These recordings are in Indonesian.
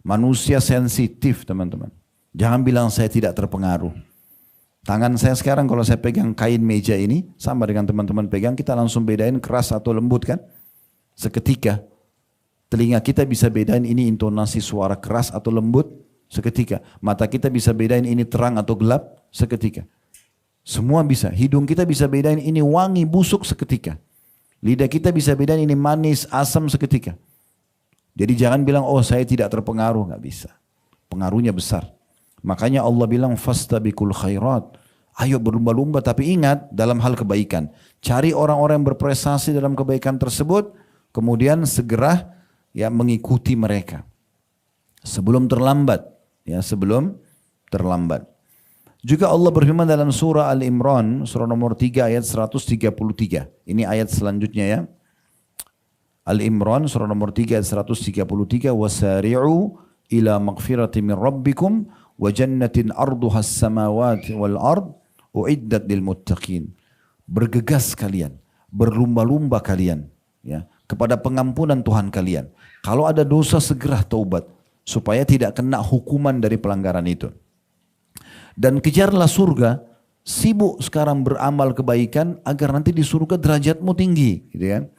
Manusia sensitif teman-teman. Jangan bilang saya tidak terpengaruh. Tangan saya sekarang kalau saya pegang kain meja ini, sama dengan teman-teman pegang, kita langsung bedain keras atau lembut kan? Seketika. Telinga kita bisa bedain ini intonasi suara keras atau lembut, seketika. Mata kita bisa bedain ini terang atau gelap, seketika. Semua bisa. Hidung kita bisa bedain ini wangi, busuk, seketika. Lidah kita bisa bedain ini manis, asam, seketika. Jadi jangan bilang, oh saya tidak terpengaruh. Nggak bisa. Pengaruhnya besar. Makanya Allah bilang, fastabiqul khairat. Ayo berlumba-lumba, tapi ingat dalam hal kebaikan. Cari orang-orang yang berprestasi dalam kebaikan tersebut, kemudian segera ya mengikuti mereka. Sebelum terlambat. Ya, sebelum terlambat. Juga Allah berfirman dalam surah Al-Imran, surah nomor 3 ayat 133. Ini ayat selanjutnya ya. Al-Imran surah nomor 3 ayat 133. Wasari'u ila maghfirati min rabbikum wa jannatin arduhas samawati wal ard uiddat lil muttaqin. Bergegas kalian, berlumba-lumba kalian ya kepada pengampunan Tuhan kalian. Kalau ada dosa segera taubat supaya tidak kena hukuman dari pelanggaran itu. Dan kejarlah surga, sibuk sekarang beramal kebaikan agar nanti di surga derajatmu tinggi, gitu kan?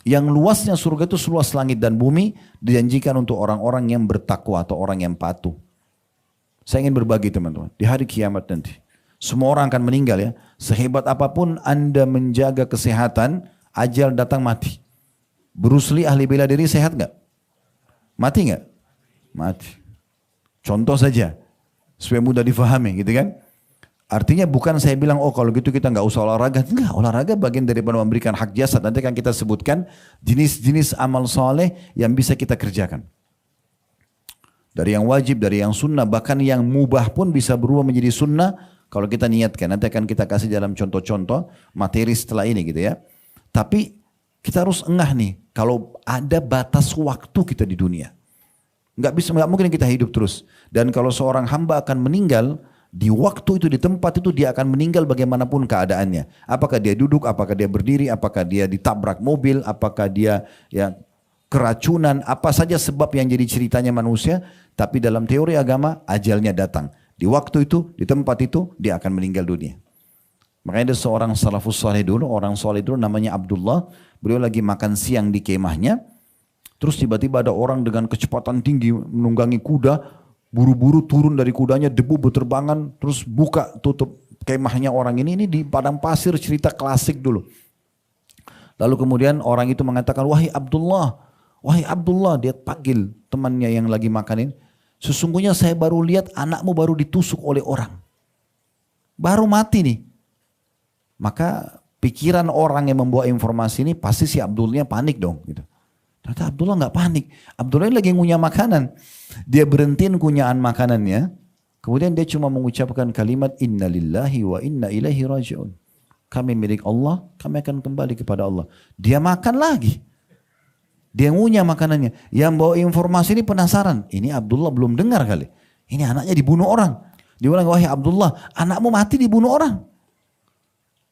Yang luasnya surga itu seluas langit dan bumi, dijanjikan untuk orang-orang yang bertakwa atau orang yang patuh. Saya ingin berbagi teman-teman, di hari kiamat nanti, semua orang akan meninggal ya. Sehebat apapun Anda menjaga kesehatan, ajal datang mati. Bruce Lee ahli bela diri sehat nggak? Mati nggak? Mati. Contoh saja. Supaya mudah difahami gitu kan. Artinya bukan saya bilang oh kalau gitu kita nggak usah olahraga. Enggak, olahraga bagian daripada memberikan hak jasad. Nanti akan kita sebutkan jenis-jenis amal soleh yang bisa kita kerjakan. Dari yang wajib, dari yang sunnah, bahkan yang mubah pun bisa berubah menjadi sunnah kalau kita niatkan. Nanti akan kita kasih dalam contoh-contoh materi setelah ini gitu ya. Tapi kita harus engah nih kalau ada batas waktu kita di dunia. Nggak mungkin kita hidup terus. Dan kalau seorang hamba akan meninggal, di waktu itu, di tempat itu dia akan meninggal bagaimanapun keadaannya. Apakah dia duduk, apakah dia berdiri, apakah dia ditabrak mobil, apakah dia ya keracunan, apa saja sebab yang jadi ceritanya manusia. Tapi dalam teori agama, ajalnya datang. Di waktu itu, di tempat itu, dia akan meninggal dunia. Makanya ada seorang salafus saleh dulu, orang saleh dulu namanya Abdullah. Beliau lagi makan siang di kemahnya. Terus tiba-tiba ada orang dengan kecepatan tinggi menunggangi kuda, buru-buru turun dari kudanya, debu berterbangan, terus buka tutup kemahnya orang ini di padang pasir, cerita klasik dulu. Lalu kemudian orang itu mengatakan, wahai Abdullah, dia panggil temannya yang lagi makanin, sesungguhnya saya baru lihat anakmu baru ditusuk oleh orang. Baru mati nih. Maka pikiran orang yang membawa informasi ini pasti si Abdullahnya panik dong gitu. Ternyata Abdullah nggak panik. Abdullah lagi ngunyah makanan. Dia berhentiin kunyaan makanannya. Kemudian dia cuma mengucapkan kalimat Inna lillahi wa inna ilaihi raji'un. Kami milik Allah, kami akan kembali kepada Allah. Dia makan lagi. Dia ngunyah makanannya. Yang bawa informasi ini penasaran. Ini Abdullah belum dengar kali. Ini anaknya dibunuh orang. Dia bilang, wahai Abdullah, anakmu mati dibunuh orang.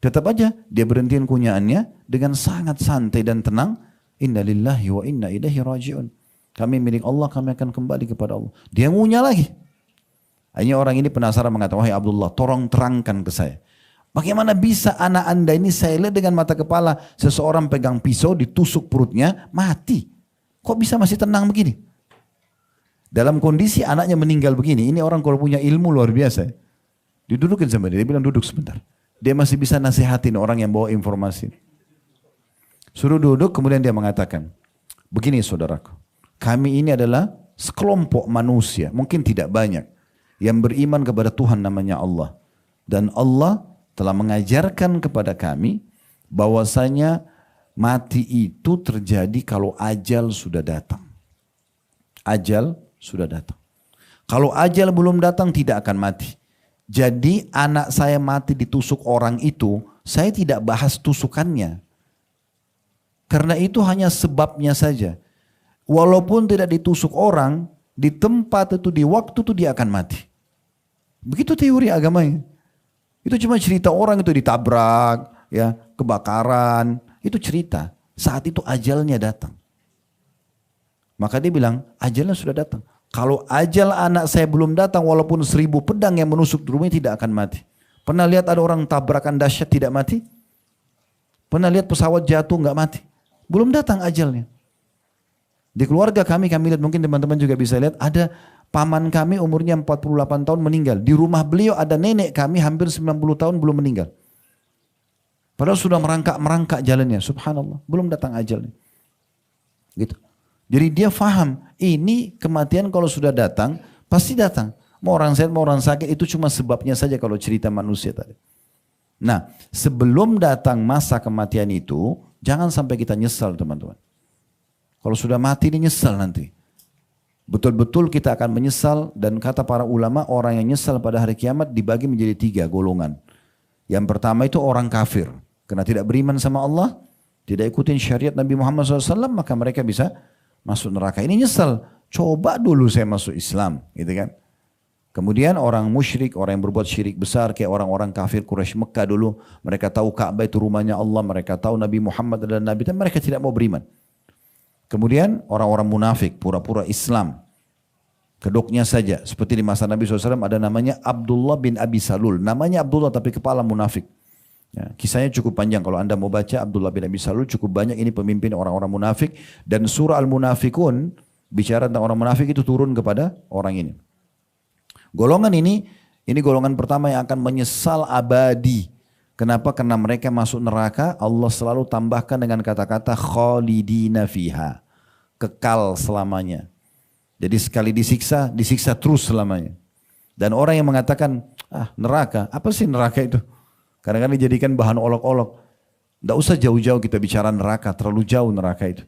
Tetap aja dia berhentiin kunyaannya dengan sangat santai dan tenang. Inna lillahi wa inna ilaihi raji'un. Kami milik Allah, kami akan kembali kepada Allah. Dia ngunyah lagi. Akhirnya orang ini penasaran mengatakan, wahai Abdullah, tolong terangkan ke saya. Bagaimana bisa anak anda ini saya lihat dengan mata kepala seseorang pegang pisau ditusuk perutnya mati. Kok bisa masih tenang begini? Dalam kondisi anaknya meninggal begini, ini orang kalau punya ilmu luar biasa. Didudukin sama dia bilang duduk sebentar. Dia masih bisa nasihatin orang yang bawa informasi. Suruh duduk, kemudian dia mengatakan, begini saudaraku, kami ini adalah sekelompok manusia, mungkin tidak banyak, yang beriman kepada Tuhan namanya Allah. Dan Allah telah mengajarkan kepada kami, bahwasanya mati itu terjadi kalau ajal sudah datang. Ajal sudah datang. Kalau ajal belum datang tidak akan mati. Jadi anak saya mati ditusuk orang itu, saya tidak bahas tusukannya. Karena itu hanya sebabnya saja. Walaupun tidak ditusuk orang, di tempat itu, di waktu itu dia akan mati. Begitu teori agamanya. Itu cuma cerita orang itu ditabrak, ya, kebakaran. Itu cerita. Saat itu ajalnya datang. Maka dia bilang, ajalnya sudah datang. Kalau ajal anak saya belum datang, walaupun 1000 pedang yang menusuk di rumahnya tidak akan mati. Pernah lihat ada orang tabrakan dahsyat tidak mati? Pernah lihat pesawat jatuh nggak mati? Belum datang ajalnya. Di keluarga kami lihat, mungkin teman-teman juga bisa lihat, ada paman kami umurnya 48 tahun meninggal. Di rumah beliau ada nenek kami hampir 90 tahun belum meninggal. Padahal sudah merangkak jalannya, subhanallah, belum datang ajalnya. Gitu. Jadi dia faham, ini kematian kalau sudah datang, pasti datang. Mau orang sehat, mau orang sakit, itu cuma sebabnya saja kalau cerita manusia tadi. Nah, sebelum datang masa kematian itu, jangan sampai kita nyesal teman-teman. Kalau sudah mati ini nyesal nanti. Betul-betul kita akan menyesal, dan kata para ulama, orang yang nyesal pada hari kiamat dibagi menjadi 3 golongan. Yang pertama itu orang kafir, karena tidak beriman sama Allah, tidak ikutin syariat Nabi Muhammad SAW, maka mereka bisa masuk neraka. Ini nyesal, coba dulu saya masuk Islam, gitu kan. Kemudian orang musyrik, orang yang berbuat syirik besar, kayak orang-orang kafir Quraisy Mekah dulu, mereka tahu Ka'bah itu rumahnya Allah, mereka tahu Nabi Muhammad adalah Nabi, dan mereka tidak mau beriman. Kemudian orang-orang munafik, pura-pura Islam, kedoknya saja. Seperti di masa Nabi SAW ada namanya Abdullah bin Abi Salul. Namanya Abdullah tapi kepala munafik. Ya, kisahnya cukup panjang, kalau anda mau baca Abdullah bin Abi Salul cukup banyak, ini pemimpin orang-orang munafik. Dan surah Al-Munafikun bicara tentang orang munafik itu turun kepada orang ini. Golongan ini golongan pertama yang akan menyesal abadi. Kenapa? Karena mereka masuk neraka, Allah selalu tambahkan dengan kata-kata khalidina fiha. Kekal selamanya. Jadi sekali disiksa, disiksa terus selamanya. Dan orang yang mengatakan, neraka, apa sih neraka itu? Kadang-kadang dijadikan bahan olok-olok. Tidak usah jauh-jauh kita bicara neraka, terlalu jauh neraka itu.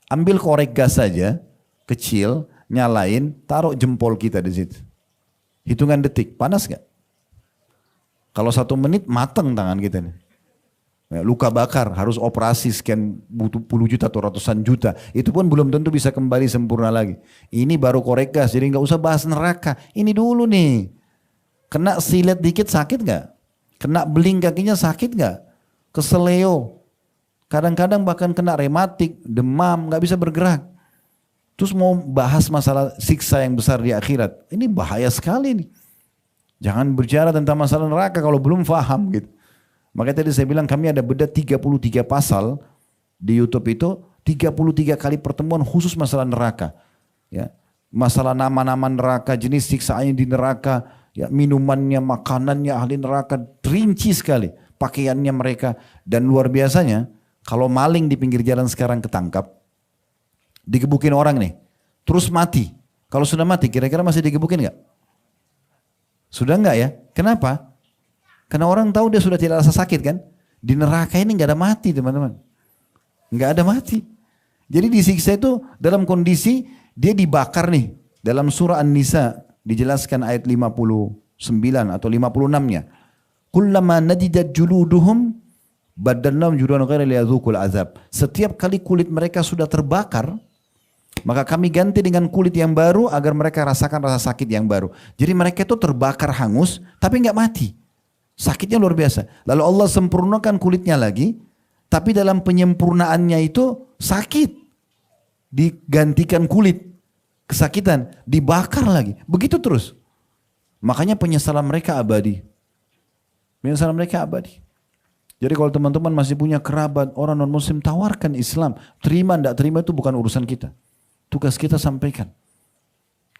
Ambil korek gas saja, kecil, nyalain, taruh jempol kita di situ. Hitungan detik, panas gak? Kalau 1 menit mateng tangan kita nih. Ya, luka bakar, harus operasi sekian butuh puluh juta atau ratusan juta. Itu pun belum tentu bisa kembali sempurna lagi. Ini baru korek gas, jadi nggak usah bahas neraka. Ini dulu nih. Kena silet dikit sakit gak? Kena beling kakinya sakit gak? Keseleo. Kadang-kadang bahkan kena rematik, demam, gak bisa bergerak. Terus mau bahas masalah siksa yang besar di akhirat. Ini bahaya sekali nih. Jangan bicara tentang masalah neraka kalau belum paham gitu. Makanya tadi saya bilang kami ada bedah 33 pasal di YouTube itu. 33 kali pertemuan khusus masalah neraka. Ya, masalah nama-nama neraka, jenis siksaannya di neraka. Ya, minumannya, makanannya ahli neraka, rinci sekali pakaiannya mereka. Dan luar biasanya kalau maling di pinggir jalan sekarang ketangkap, digebukin orang nih, terus mati. Kalau sudah mati kira-kira masih digebukin gak? Sudah enggak ya? Kenapa? Karena orang tahu dia sudah tidak rasa sakit kan. Di neraka ini gak ada mati teman-teman, gak ada mati. Jadi disiksa itu dalam kondisi dia dibakar nih. Dalam surah An-Nisa dijelaskan ayat 59 atau 56-nya. Kullama nadidat juluduhum badalnahum juludan ghaira liyadzuqul azab. Setiap kali kulit mereka sudah terbakar, maka kami ganti dengan kulit yang baru agar mereka rasakan rasa sakit yang baru. Jadi mereka itu terbakar hangus tapi nggak mati. Sakitnya luar biasa. Lalu Allah sempurnakan kulitnya lagi, tapi dalam penyempurnaannya itu sakit. Digantikan kulit. Kesakitan, dibakar lagi. Begitu terus. Makanya penyesalan mereka abadi. Penyesalan mereka abadi. Jadi kalau teman-teman masih punya kerabat, orang non-muslim, tawarkan Islam. Terima tidak terima itu bukan urusan kita. Tugas kita sampaikan.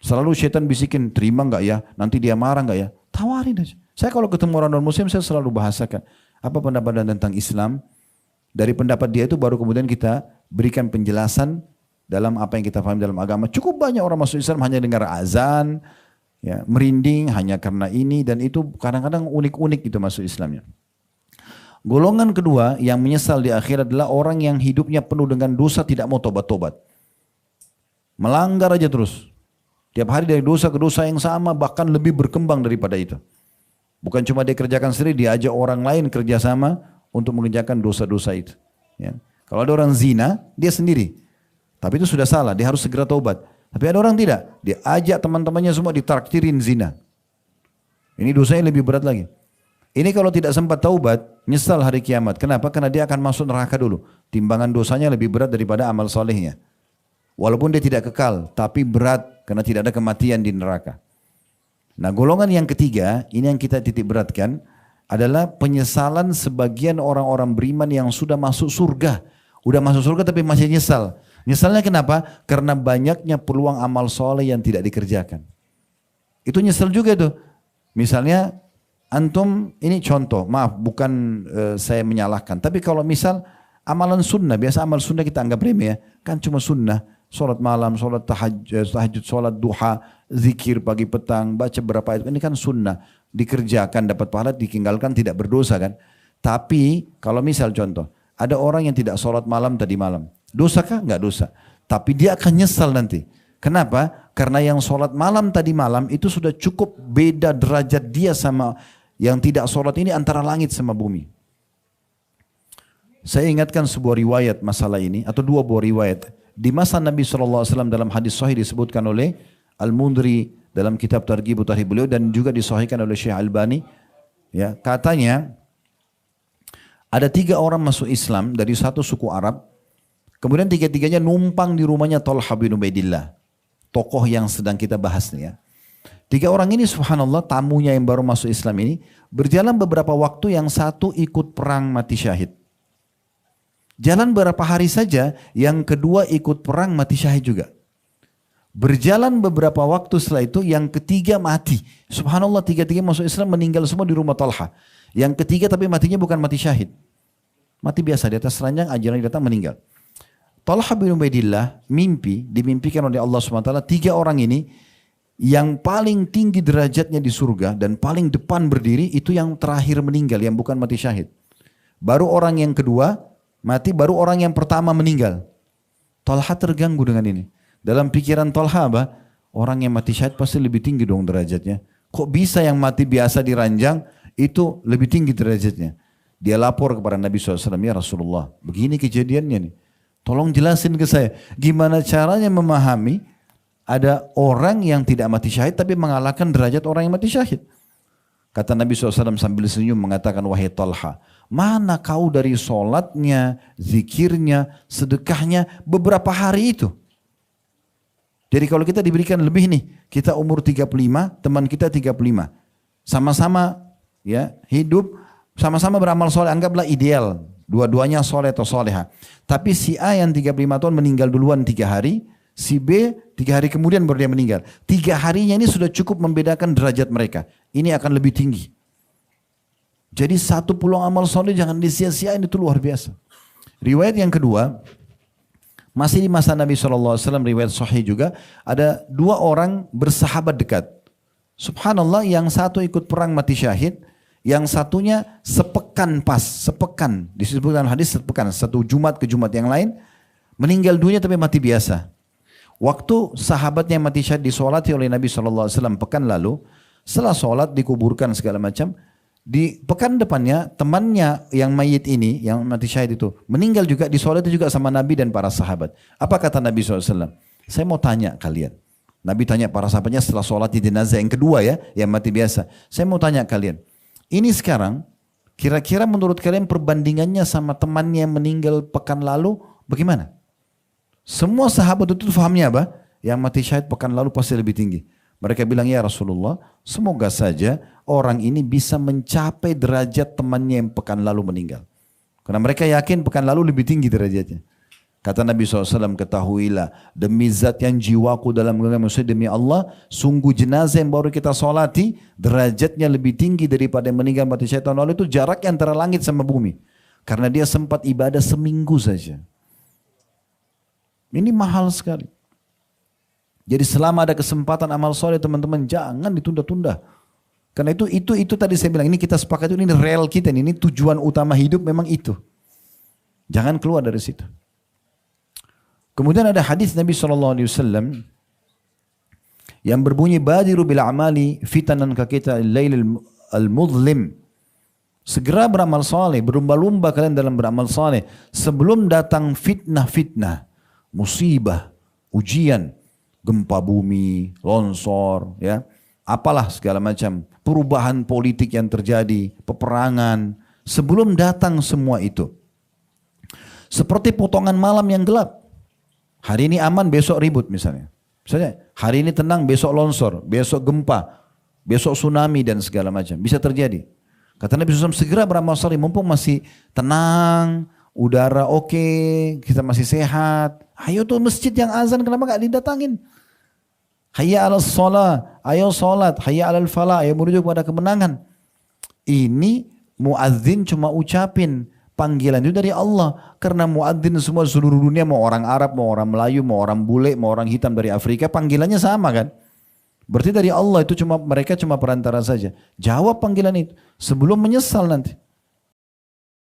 Selalu syaitan bisikin, terima enggak ya? Nanti dia marah enggak ya? Tawarin aja. Saya kalau ketemu orang non-muslim, saya selalu bahasakan. Apa pendapat tentang Islam? Dari pendapat dia itu baru kemudian kita berikan penjelasan dalam apa yang kita paham dalam agama. Cukup banyak orang masuk Islam hanya dengar azan, ya, merinding hanya karena ini dan itu, kadang-kadang unik-unik itu masuk Islamnya. Golongan kedua yang menyesal di akhirat adalah orang yang hidupnya penuh dengan dosa, tidak mau tobat-tobat. Melanggar aja terus. Tiap hari dari dosa ke dosa yang sama, bahkan lebih berkembang daripada itu. Bukan cuma dia kerjakan sendiri, dia ajak orang lain kerjasama untuk mengerjakan dosa-dosa itu. Ya. Kalau ada orang zina, dia sendiri. Tapi itu sudah salah, dia harus segera taubat. Tapi ada orang tidak, dia ajak teman-temannya semua ditraktirin zina. Ini dosanya lebih berat lagi. Ini kalau tidak sempat taubat, nyesal hari kiamat. Kenapa? Karena dia akan masuk neraka dulu. Timbangan dosanya lebih berat daripada amal solehnya. Walaupun dia tidak kekal, tapi berat karena tidak ada kematian di neraka. Nah, golongan yang ketiga, ini yang kita titik beratkan, adalah penyesalan sebagian orang-orang beriman yang sudah masuk surga. Udah masuk surga tapi masih nyesal. Nyesalnya kenapa? Karena banyaknya peluang amal soleh yang tidak dikerjakan. Itu nyesel juga tuh. Misalnya antum, ini contoh, maaf bukan saya menyalahkan. Tapi kalau misal amalan sunnah, biasa amal sunnah kita anggap remeh ya. Kan cuma sunnah, sholat malam, sholat tahajud, sholat duha, zikir pagi petang, baca berapa ayat. Ini kan sunnah, dikerjakan dapat pahala, ditinggalkan tidak berdosa kan. Tapi kalau misal contoh, ada orang yang tidak sholat malam tadi malam. Dosakah? Enggak dosa. Tapi dia akan nyesal nanti. Kenapa? Karena yang sholat malam tadi malam itu sudah cukup beda derajat dia sama yang tidak sholat ini antara langit sama bumi. Saya ingatkan sebuah riwayat masalah ini atau dua buah riwayat. Di masa Nabi SAW dalam hadis sahih disebutkan oleh Al-Mundri dalam kitab Targhib Tarhib beliau dan juga disahihkan oleh Syekh Albani. Ya, katanya ada 3 orang masuk Islam dari satu suku Arab. Kemudian 3-3-nya numpang di rumahnya Talha bin Ubaidillah. Tokoh yang sedang kita bahas nih ya. 3 orang ini subhanallah tamunya yang baru masuk Islam ini berjalan beberapa waktu, yang satu ikut perang mati syahid. Jalan beberapa hari saja, yang kedua ikut perang mati syahid juga. Berjalan beberapa waktu setelah itu, yang ketiga mati. Subhanallah 3-3 masuk Islam meninggal semua di rumah Talha. Yang ketiga tapi matinya bukan mati syahid. Mati biasa di atas ranjang, ajaran datang meninggal. Talha bin Ubaidillah dimimpikan oleh Allah SWT 3 orang ini yang paling tinggi derajatnya di surga dan paling depan berdiri itu yang terakhir meninggal, yang bukan mati syahid. Baru orang yang kedua mati, baru orang yang pertama meninggal. Talha terganggu dengan ini. Dalam pikiran Talha apa? Orang yang mati syahid pasti lebih tinggi dong derajatnya. Kok bisa yang mati biasa di ranjang itu lebih tinggi derajatnya? Dia lapor kepada Nabi SAW, ya Rasulullah, begini kejadiannya nih. Tolong jelasin ke saya, gimana caranya memahami ada orang yang tidak mati syahid tapi mengalahkan derajat orang yang mati syahid. Kata Nabi SAW sambil senyum mengatakan, wahai Talha, mana kau dari sholatnya, zikirnya, sedekahnya beberapa hari itu? Jadi kalau kita diberikan lebih nih, kita umur 35, teman kita 35. Sama-sama ya hidup, sama-sama beramal soleh, anggaplah ideal. Dua-duanya soleh atau soleha. Tapi si A yang 35 tahun meninggal duluan 3 hari, si B 3 hari kemudian baru dia meninggal. 3 harinya ini sudah cukup membedakan derajat mereka. Ini akan lebih tinggi. Jadi satu peluang amal soleh jangan disia-siain, itu luar biasa. Riwayat yang kedua, masih di masa Nabi SAW, riwayat sahih juga, ada 2 orang bersahabat dekat. Subhanallah, yang satu ikut perang mati syahid, yang satunya sepekan disebutkan hadis sepekan, satu Jumat ke Jumat yang lain, meninggal dunia tapi mati biasa. Waktu sahabatnya mati syahid disolati oleh Nabi SAW pekan lalu, setelah solat dikuburkan segala macam, di pekan depannya temannya yang mayit ini, yang mati syahid itu, meninggal juga, disolati juga sama Nabi dan para sahabat. Apa kata Nabi SAW? Saya mau tanya kalian. Nabi tanya para sahabatnya setelah solat di jenazah yang kedua ya, yang mati biasa. Saya mau tanya kalian, ini sekarang kira-kira menurut kalian perbandingannya sama temannya yang meninggal pekan lalu bagaimana? Semua sahabat itu fahamnya apa? Yang mati syahid pekan lalu pasti lebih tinggi. Mereka bilang, ya Rasulullah, semoga saja orang ini bisa mencapai derajat temannya yang pekan lalu meninggal. Karena mereka yakin pekan lalu lebih tinggi derajatnya. Kata Nabi SAW, ketahuilah demi zat yang jiwaku dalam genggaman manusia, demi Allah, sungguh jenazah yang baru kita solati derajatnya lebih tinggi daripada yang meninggal mati syahid tahun lalu, itu jaraknya antara langit sama bumi. Karena dia sempat ibadah seminggu saja. Ini mahal sekali. Jadi selama ada kesempatan amal soleh teman-teman, jangan ditunda-tunda. Karena itu tadi saya bilang, ini kita sepakat, ini real kita, ini tujuan utama hidup memang itu. Jangan keluar dari situ. Kemudian ada hadis Nabi SAW yang berbunyi, badiru bil amali fitanan kakita al-lail al-mudlim. Segera beramal saleh, berlomba-lomba kalian dalam beramal saleh sebelum datang fitnah-fitnah, musibah, ujian, gempa bumi, longsor, ya, apalah segala macam, perubahan politik yang terjadi, peperangan, sebelum datang semua itu. Seperti potongan malam yang gelap. Hari ini aman, besok ribut misalnya. Misalnya hari ini tenang, besok longsor, besok gempa, besok tsunami dan segala macam. Bisa terjadi. Kata Nabi SAW, segera beramal saleh mumpung masih tenang, udara oke, kita masih sehat. Ayo tuh masjid yang azan kenapa gak didatangin? Hayya 'alas shalah, ayo salat, hayya 'alal falah, ayo menuju kepada kemenangan. Ini muadzin cuma ucapin, panggilan itu dari Allah. Karena muadzin semua seluruh dunia, mau orang Arab, mau orang Melayu, mau orang bule, mau orang hitam dari Afrika, panggilannya sama kan? Berarti dari Allah itu mereka cuma perantara saja. Jawab panggilan itu sebelum menyesal nanti.